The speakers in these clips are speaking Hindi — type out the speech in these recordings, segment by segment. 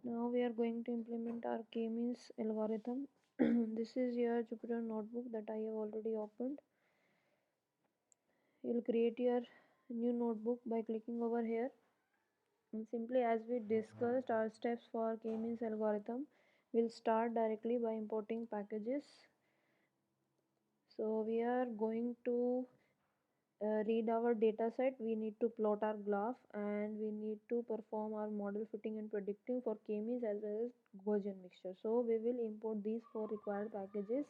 Now we are going to implement our k-means algorithm. This is your Jupyter notebook that I have already opened. You'll create your new notebook by clicking over here. And simply, as we discussed, our steps for k-means algorithm, we'll start directly by importing packages. So we are going to read our data set. We need to plot our graph, and we need to perform our model fitting and predicting for k-means as well as Gaussian mixture. So we will import these four required packages.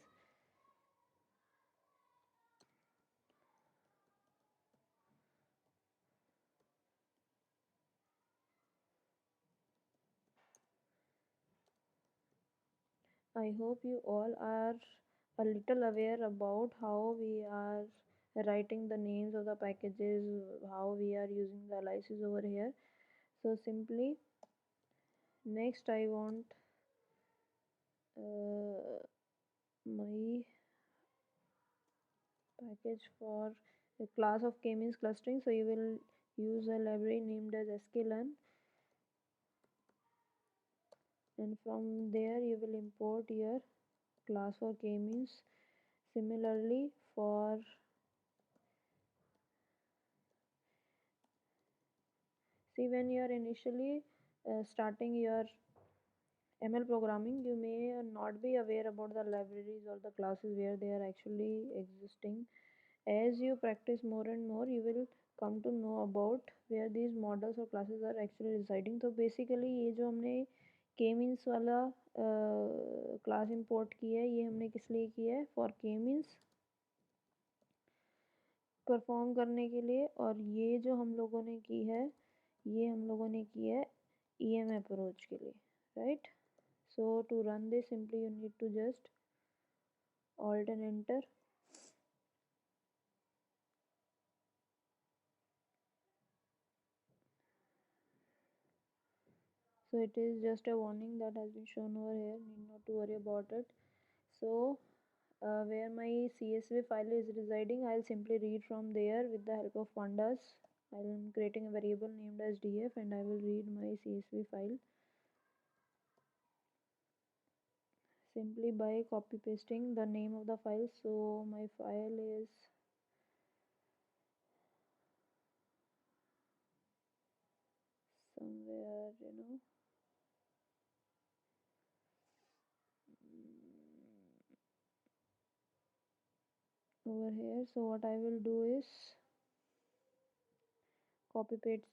I hope you all are a little aware about how we are writing the names of the packages, how we are using the aliases over here. So simply, next I want my package for a class of k-means clustering. So you will use a library named as sklearn, and from there you will import your class for k-means. Similarly, for see, when you are initially starting your ML programming, you may not be aware about the libraries or the classes where they are actually existing. As you practice more and more, you will come to know about where these models or classes are actually residing. तो basically ये जो हमने k means वाला class import किया है, ये हमने किस लिए किया है? For k means परफॉर्म करने के लिए, और ये जो हम लोगों ने की है, ये हम लोगों ने की है EM अप्रोच के लिए, right? So to run this, simply you need to just alt and enter. So it is just a warning that has been shown over here, need not to worry about it. So where my CSV file is residing, I'll simply read from there with the help of pandas. I'm creating a variable named as df, and I will read my CSV file simply by copy pasting the name of the file. So my file is somewhere, over here. So what I will do is copy paste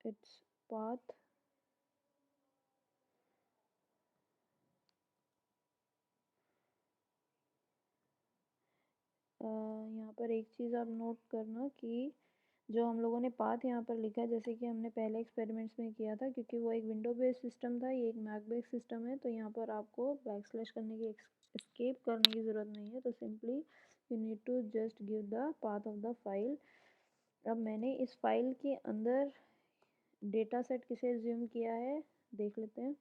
its path. यहाँ पर एक चीज़ आप नोट करना कि जो हम लोगों ने पाथ यहाँ पर लिखा है, जैसे कि हमने पहले एक्सपेरिमेंट्स में किया था, क्योंकि वो एक विंडो बेस्ड सिस्टम था, ये एक मैक बेस्ड सिस्टम है, तो यहाँ पर आपको बैकस्लैश करने की एस्केप करने की ज़रूरत नहीं है. तो simply you need to just give the path of the file. अब मैंने इस फाइल के अंदर डेटा सेट किसे एज्यूम किया है, देख लेते हैं.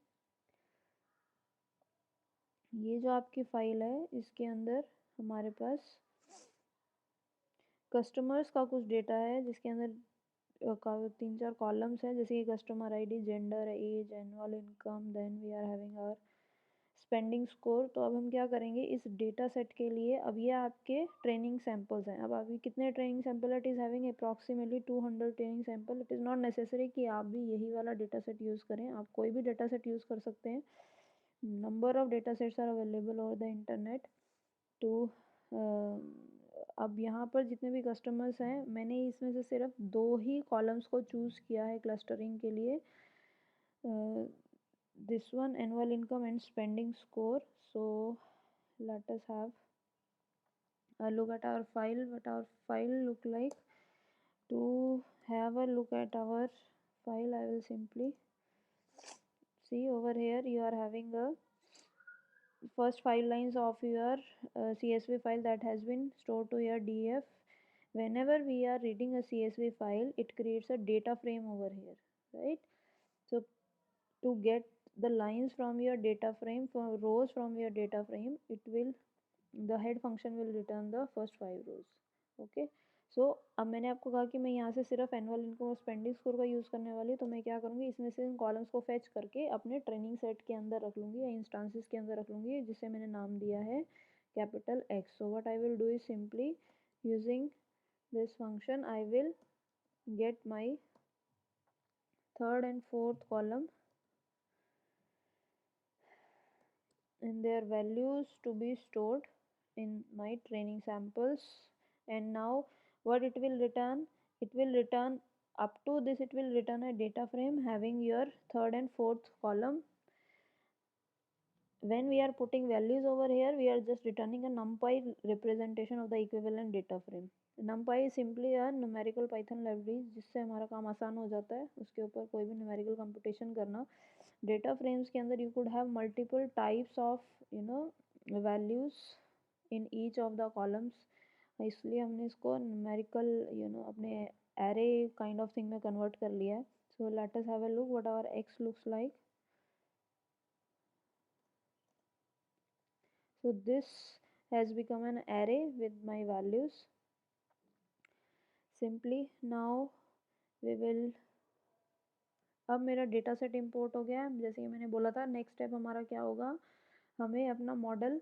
ये जो आपकी फाइल है, इसके अंदर हमारे पास कस्टमर्स का कुछ डेटा है, जिसके अंदर 3-4 कॉलम्स हैं, जैसे कि customer ID, gender, age, annual income, then we are having our spending score. तो अब हम क्या करेंगे इस डेटा सेट के लिए, अब ये आपके ट्रेनिंग सैम्पल्स हैं. अब अभी कितने training sample it is having? Approximately 200 training sample. It is not necessary कि आप भी यही वाला डेटा सेट यूज़ करें, आप कोई भी डेटा सेट यूज़ कर सकते हैं. Number of data sets are available over the internet too. अब यहाँ पर जितने भी कस्टमर्स हैं, मैंने इसमें से सिर्फ 2 ही कॉलम्स को चूज़ किया है क्लस्टरिंग के लिए. this one, annual income and spending score. So let us have a look at our file, what our file look like. To have a look at our file, I will simply see over here you are having a first 5 lines of your CSV file that has been stored to your DF. Whenever we are reading a CSV file, it creates a data frame over here, right? So to get the lines from your data frame, for rows from your data frame, it will, the head function will return the first 5 rows. Okay, अब मैंने आपको कहा कि मैं यहाँ से सिर्फ एनुअल इनकम और स्पेंडिंग स्कोर का यूज़ करने वाली हूँ, तो मैं क्या करूँगी, इसमें से इन कॉलम्स को फेच करके अपने ट्रेनिंग सेट के अंदर रख लूँगी या इंस्टांसेस के अंदर रख लूँगी, जिसे मैंने नाम दिया है capital x. So what I will do is simply using this function I will get my third and fourth column and their values to be stored in my training samples. And now what it will return, it will return up to this, it will return a data frame having your third and fourth column. When we are putting values over here, we are just returning a numpy representation of the equivalent data frame. numpy is simply a numerical python library जिससे हमारा काम आसान हो जाता है, उसके ऊपर कोई भी numerical computation करना. डेटा फ्रेम्स के अंदर you could have multiple types of values in each of the columns, इसलिए हमने इसको numerical अपने array kind of thing में convert कर लिया है. So let us have a look what our x looks like. So this has become an array with my values. Simply now we will, अब मेरा डेटा सेट इंपोर्ट हो गया है. जैसे कि मैंने बोला था, नेक्स्ट स्टेप हमारा क्या होगा, हमें अपना मॉडल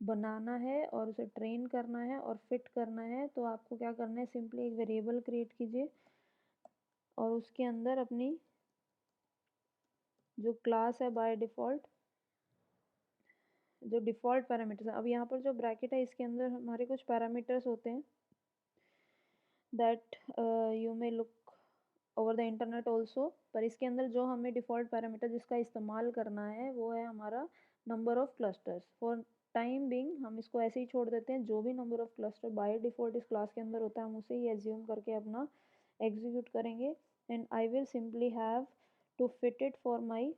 बनाना है और उसे ट्रेन करना है और फिट करना है. तो आपको क्या करना है, सिंपली एक वेरिएबल क्रिएट कीजिए और उसके अंदर अपनी जो क्लास है बाय डिफ़ॉल्ट, जो डिफ़ॉल्ट पैरामीटर्स है, अब यहाँ पर जो ब्रैकेट है इसके अंदर हमारे कुछ पैरामीटर्स होते हैं that you may look over the internet also. पर इसके अंदर जो हमें डिफ़ॉल्ट पैरामीटर जिसका इस्तेमाल करना है वो है हमारा number of clusters. For time being हम इसको ऐसे ही छोड़ देते हैं, जो भी number of cluster by default इस क्लास के अंदर होता है हम उसे ही एज्यूम करके अपना एग्जीक्यूट करेंगे. And I will simply have to fit it for my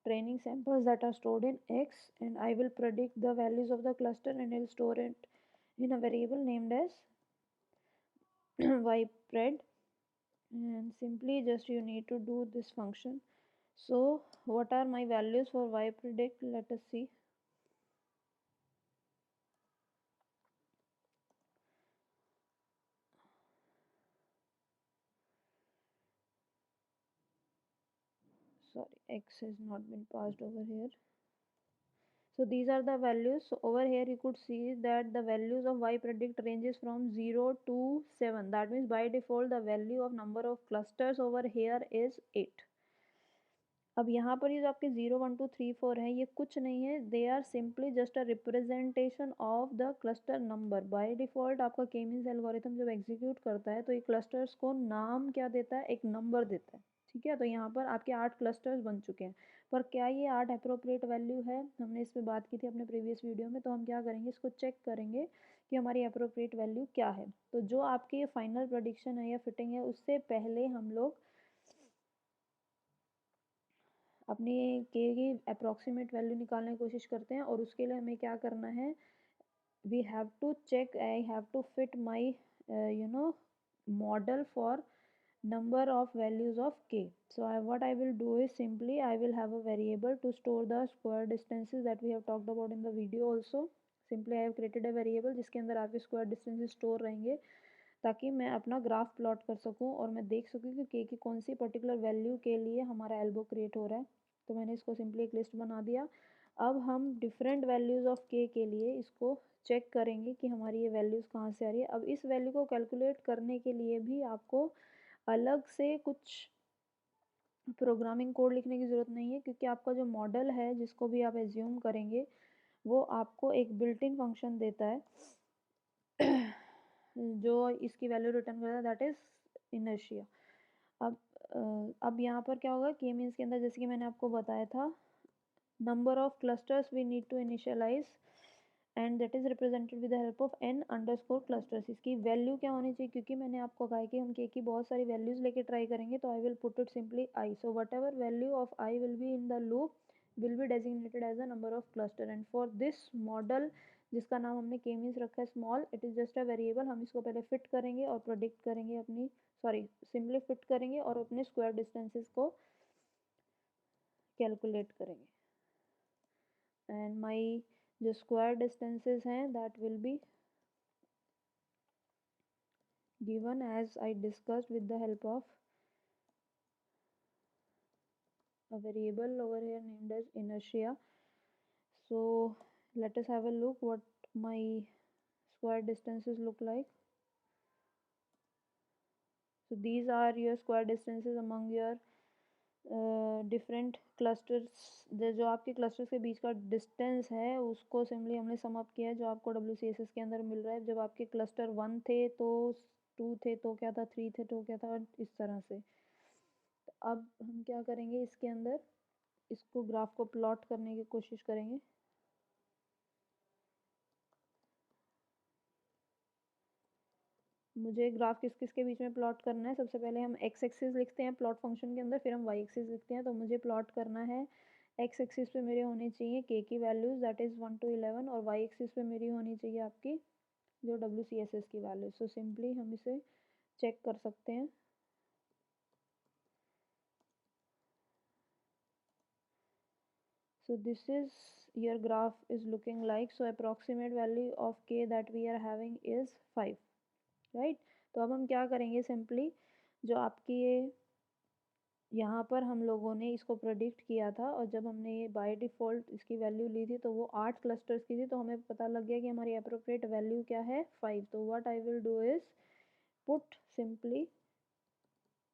training samples that are stored in X, and I will predict the values of the cluster and I'll store it in a variable named as ypred. And simply just you need to do this function. So what are my values for ypredict? Let us see. Sorry, X has not been passed over here. So these are the values. So over here you could see that the values of ypredict ranges from 0 to 7. That means by default the value of number of clusters over here is 8. अब यहाँ पर ये जो आपके 0 1 2 3 4 हैं, ये कुछ नहीं है, they are simply just a representation of the cluster number. By default आपका के मीन्स एल्गोरिथम जब एग्जीक्यूट करता है तो ये क्लस्टर्स को नाम क्या देता है, एक नंबर देता है. ठीक है, तो यहाँ पर आपके 8 क्लस्टर्स बन चुके हैं. पर क्या ये 8 अप्रोप्रिएट वैल्यू है, हमने इस पर बात की थी अपने प्रीवियस वीडियो में. तो हम क्या करेंगे, इसको चेक करेंगे कि हमारी अप्रोप्रिएट वैल्यू क्या है. तो जो आपकी ये फाइनल प्रेडिक्शन है या फिटिंग है, उससे पहले हम लोग अपनी के की अप्रॉक्सीमेट वैल्यू निकालने की कोशिश करते हैं. और उसके लिए हमें क्या करना है, we have to check, I have to fit my model for number of values of k. So what I will do is simply I will have a variable to store the square distances that we have talked about in the video also. Simply I have created a variable जिसके अंदर आपके square distances store रहेंगे, ताकि मैं अपना ग्राफ प्लॉट कर सकूं और मैं देख सकूं कि के की कौन सी पर्टिकुलर वैल्यू के लिए हमारा एल्बो क्रिएट हो रहा है. तो मैंने इसको सिंपली एक लिस्ट बना दिया. अब हम डिफरेंट वैल्यूज़ ऑफ के लिए इसको चेक करेंगे कि हमारी ये वैल्यूज़ कहाँ से आ रही है. अब इस वैल्यू को कैलकुलेट करने के लिए भी आपको अलग से कुछ प्रोग्रामिंग कोड लिखने की ज़रूरत नहीं है, क्योंकि आपका जो मॉडल है जिसको भी आप एज्यूम करेंगे वो आपको एक बिल्ट इन फंक्शन देता है जो इसकी वैल्यू रिटर्न करता है, दैट इज़ इनर्शिया. अब यहाँ पर क्या होगा, के मीन्स के अंदर जैसे कि मैंने आपको बताया था, number of clusters we need to initialize and that is represented with the help of n underscore clusters. इसकी वैल्यू क्या होनी चाहिए, क्योंकि मैंने आपको कहा है कि हम के की बहुत सारी वैल्यूज़ लेके ट्राई करेंगे, तो I will put it simply I. So whatever value of I will be in the loop will be designated as a number of cluster. And for this model जिसका नाम हमने के मीन्स रखा है small, it is just a variable. हम इसको पहले फिट करेंगे और प्रोडिक्ट करेंगे अपनी, सॉरी सिंपली फिट करेंगे और अपने स्क्वायर डिस्टेंसेस को कैलकुलेट करेंगे. एंड माई जो स्क्वायर डिस्टेंसेस हैं that will B given as I discussed with the help of a variable over here named as inertia. So let us have a look what my square distances look like. So these are your square distances among your different clusters, जो आपके क्लस्टर्स के बीच का डिस्टेंस है उसको सिंपली हमने सम अप किया है जो आपको WCSS के अंदर मिल रहा है। जब आपके क्लस्टर 1 थे तो 2 थे तो क्या था, 3 थे तो क्या था, इस तरह से। तो अब हम क्या करेंगे, इसके अंदर इसको ग्राफ को प्लॉट करने की कोशिश करेंगे। मुझे ग्राफ किस किस के बीच में प्लॉट करना है, सबसे पहले हम एक्स एक्सिस लिखते हैं प्लॉट फंक्शन के अंदर, फिर हम वाई एक्सिस लिखते हैं। तो मुझे प्लॉट करना है, एक्स एक्सिस पे मेरे होनी चाहिए के की वैल्यूज़ दैट इज़ 1 to 11 और वाई एक्सिस पे मेरी होनी चाहिए आपकी जो WCSS की वैल्यू। सो सिंपली हम इसे चेक कर सकते हैं। So this is your graph is looking like, so approximate value of k that we are having is 5, right? तो अब हम क्या करेंगे, सिंपली जो आपकी ये यहाँ पर हम लोगों ने इसको प्रेडिक्ट किया था और जब हमने ये बाय डिफ़ॉल्ट इसकी वैल्यू ली थी तो वो 8 क्लस्टर्स की थी, तो हमें पता लग गया कि हमारी अप्रोप्रिएट वैल्यू क्या है, 5। तो what I will do is put simply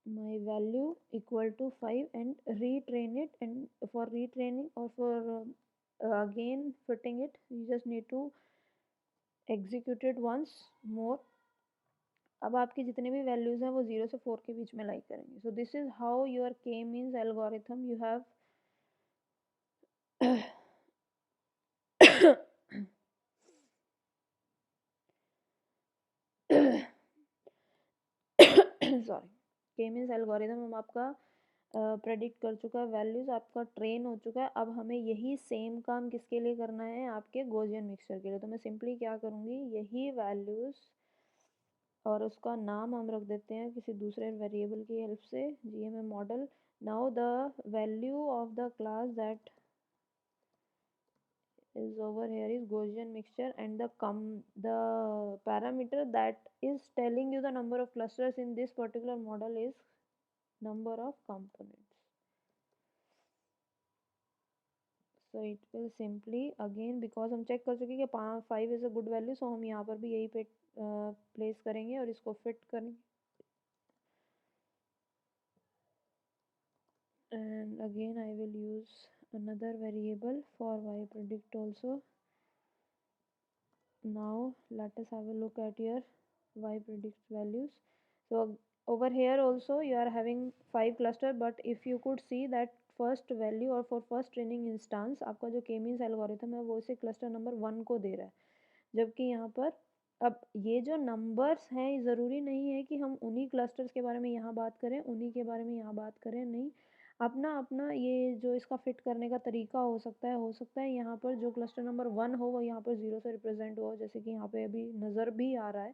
my value equal to 5 and retrain it, and for retraining or for again fitting it you just need to execute it once more। अब आपकी जितने भी वैल्यूज़ हैं वो 0 से 4 के बीच में लाई करेंगे। So this is how your K means algorithm you have sorry, K means algorithm हम आपका प्रेडिक्ट कर चुका है, वैल्यूज़ आपका ट्रेन हो चुका है। अब हमें यही सेम काम किसके लिए करना है, आपके गॉसियन मिक्सचर के लिए। तो मैं सिंपली क्या करूँगी, यही वैल्यूज़ और उसका नाम हम रख देते हैं किसी दूसरे वेरिएबल की हेल्प से, GMM model. Now the value of the class that is over here is Gaussian mixture, and the parameter that is telling you the number of clusters in this particular model is number of components। So it will simply again, because हम चेक कर चुके कि 5 is a good value, so हम यहाँ पर भी यही पे प्लेस करेंगे और इसको फिट करेंगे। And again I will use another variable for y predict also। Now let us have a look at your y predict values। So over here also you are having 5 cluster, but if you could see that first value or for first training instance आपका जो k मीन्स एल्गोरिथम है वो इसे क्लस्टर नंबर 1 को दे रहा है, जबकि यहाँ पर अब ये जो नंबर्स हैं ज़रूरी नहीं है कि हम उन्हीं क्लस्टर्स के बारे में यहाँ बात करें, उन्हीं के बारे में यहाँ बात करें, नहीं, अपना अपना ये जो इसका फिट करने का तरीका हो सकता है यहाँ पर जो क्लस्टर नंबर 1 हो वो यहाँ पर 0 से रिप्रेजेंट हो, जैसे कि यहाँ पे अभी नज़र भी आ रहा है।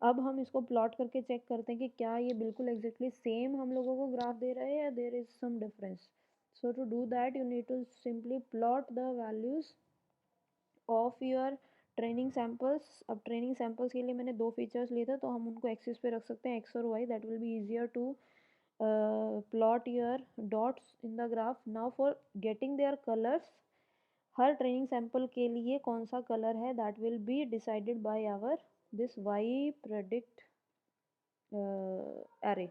अब हम इसको प्लॉट करके चेक करते हैं कि क्या ये बिल्कुल एग्जैक्टली सेम हम लोगों को ग्राफ दे रहा है या there is some difference. So to do that you need to simply plot the values of your training samples. अब ट्रेनिंग सैम्पल्स के लिए मैंने 2 फीचर्स लिए थे, तो हम उनको एक्सिस पे रख सकते हैं, एक्स और Y. That will be easier to plot your dots in the graph। now for getting their colors, हर ट्रेनिंग सैंपल के लिए कौन सा कलर है that will be decided by our this Y predict array.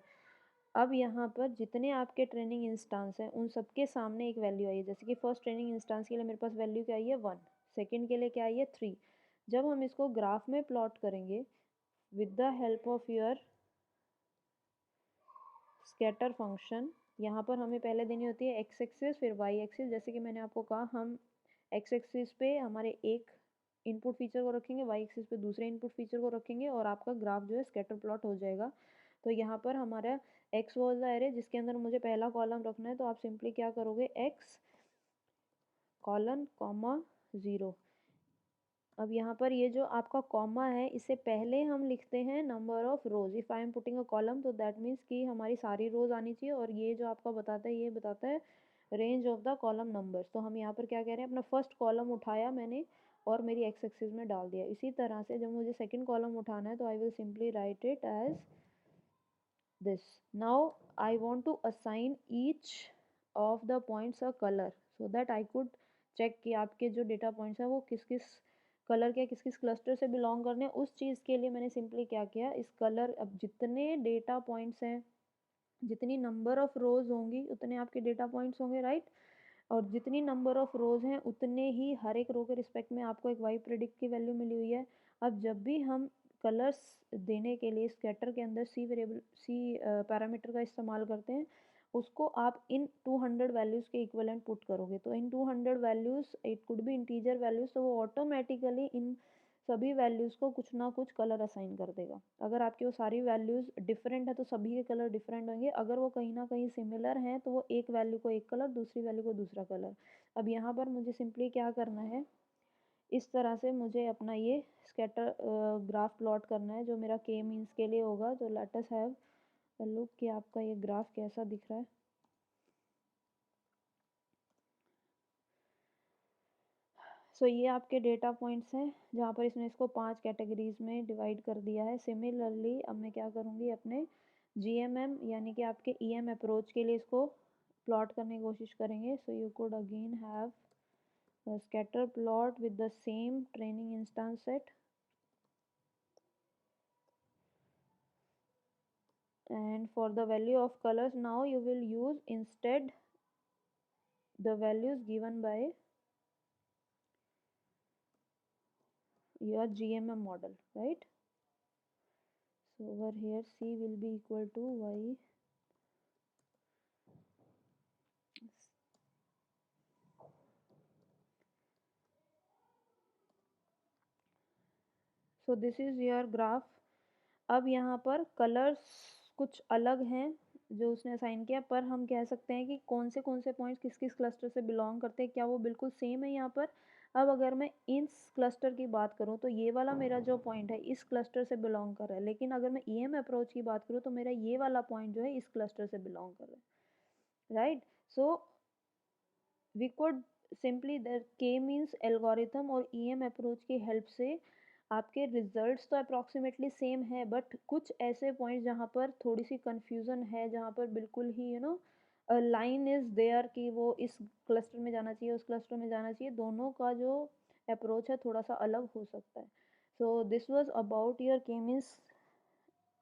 अब यहाँ पर जितने आपके ट्रेनिंग इंस्टांस हैं उन सबके सामने एक वैल्यू आई है, जैसे कि फर्स्ट ट्रेनिंग इंस्टांस के लिए मेरे पास वैल्यू क्या आई है 1, सेकेंड के लिए क्या आई है 3। जब हम इसको ग्राफ में प्लॉट करेंगे with the help of your scatter function, यहाँ पर हमें पहले देनी होती है एक्स एक्सिस फिर वाई एक्सिस। जैसे कि मैंने आपको कहा हम एक्स एक्सिस पे हमारे एक इनपुट फीचर को रखेंगे, वाई एक्सिस पे दूसरे इनपुट फीचर को रखेंगे और आपका ग्राफ जो है स्कैटर प्लॉट हो जाएगा। तो यहाँ पर हमारा एक्स वाज द एरे जिसके अंदर मुझे पहला कॉलम रखना है, तो आप सिंपली क्या करोगे, एक्स कॉलन कॉमा 0। अब यहाँ पर ये जो आपका कॉमा है इससे पहले हम लिखते हैं number of rose. If I am putting a column तो दैट मीन्स कि हमारी सारी रोज आनी चाहिए, और ये जो आपका बताता है ये बताता है range of the column numbers. तो हम यहाँ पर क्या कह रहे हैं, अपना फर्स्ट कॉलम उठाया मैंने और मेरी एक्स एक्सिस में डाल दिया। इसी तरह से जब मुझे सेकंड कॉलम उठाना है तो I will simply write it as this. Now I want to assign each of the points a color so that I could check कि आपके जो डेटा पॉइंट्स हैं वो किस किस कलर के किस किस क्लस्टर से बिलोंग करने हैं। उस चीज़ के लिए मैंने सिंपली क्या किया, इस कलर, अब जितने डेटा पॉइंट्स हैं, जितनी नंबर ऑफ़ रोज़ होंगी उतने आपके डेटा पॉइंट्स होंगे, राइट। और जितनी नंबर ऑफ़ रोज़ हैं उतने ही हर एक रो के रिस्पेक्ट में आपको एक वाई प्रेडिक्ट की वैल्यू मिली हुई है। अब जब भी हम कलर्स देने के लिए स्कैटर के अंदर सी वेरिएबल सी पैरामीटर का इस्तेमाल करते हैं, उसको आप इन 200 वैल्यूज़ के इक्विवेलेंट पुट करोगे। तो इन 200 values, it could be integer values, तो वो ऑटोमेटिकली इन सभी वैल्यूज़ को कुछ ना कुछ कलर असाइन कर देगा। अगर आपकी वो सारी वैल्यूज़ डिफरेंट है तो सभी के कलर डिफरेंट होंगे। अगर वो कहीं ना कहीं सिमिलर हैं तो वो एक वैल्यू को एक कलर, दूसरी वैल्यू को दूसरा कलर। अब यहाँ पर मुझे सिंपली क्या करना है, इस तरह से मुझे अपना ये स्कैटर ग्राफ प्लॉट करना है जो मेरा के मीन्स के लिए होगा। तो let us have a look कि आपका ये ग्राफ कैसा दिख रहा है। सो ये आपके डेटा पॉइंट्स हैं जहाँ पर इसने इसको 5 कैटेगरीज में डिवाइड कर दिया है। सिमिलरली अब मैं क्या करूँगी, अपने जीएमएम यानी कि आपके ईएम अप्रोच के लिए इसको प्लॉट करने की कोशिश करेंगे। So you could again have a scatter plot with the same training instance set, and for the value of colors now you will use instead the values given by your GMM model, right? So over here C will be equal to Y. So this is your graph. अब यहाँ पर कलर्स कुछ अलग हैं जो उसने असाइन किया, पर हम कह सकते हैं कि कौन से पॉइंट्स किस किस क्लस्टर से बिलोंग करते हैं, क्या वो बिल्कुल सेम है यहाँ पर। अब अगर मैं इस क्लस्टर की बात करूँ तो ये वाला मेरा जो पॉइंट है इस क्लस्टर से बिलोंग कर रहा है, लेकिन अगर मैं ईएम अप्रोच की बात करूँ तो मेरा ये वाला पॉइंट जो है इस क्लस्टर से बिलोंग कर रहा है, right. So we could simply the K means algorithm और ईएम अप्रोच की हेल्प से आपके रिजल्ट्स तो अप्रॉक्सीमेटली सेम है, बट कुछ ऐसे पॉइंट्स जहाँ पर थोड़ी सी कन्फ्यूज़न है, जहाँ पर बिल्कुल ही लाइन इज़ देयर कि वो इस क्लस्टर में जाना चाहिए, उस क्लस्टर में जाना चाहिए, दोनों का जो अप्रोच है थोड़ा सा अलग हो सकता है। So this was about your K means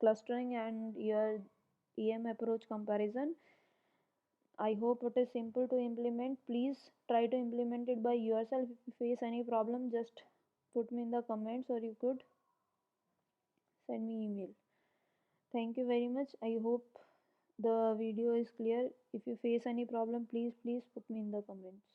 clustering and your EM approach comparison. I hope it is simple to implement. Please try to implement it by yourself. If you face any problem, just put me in the comments or you could send me email. Thank you very much. I hope the video is clear. If you face any problem, please put me in the comments.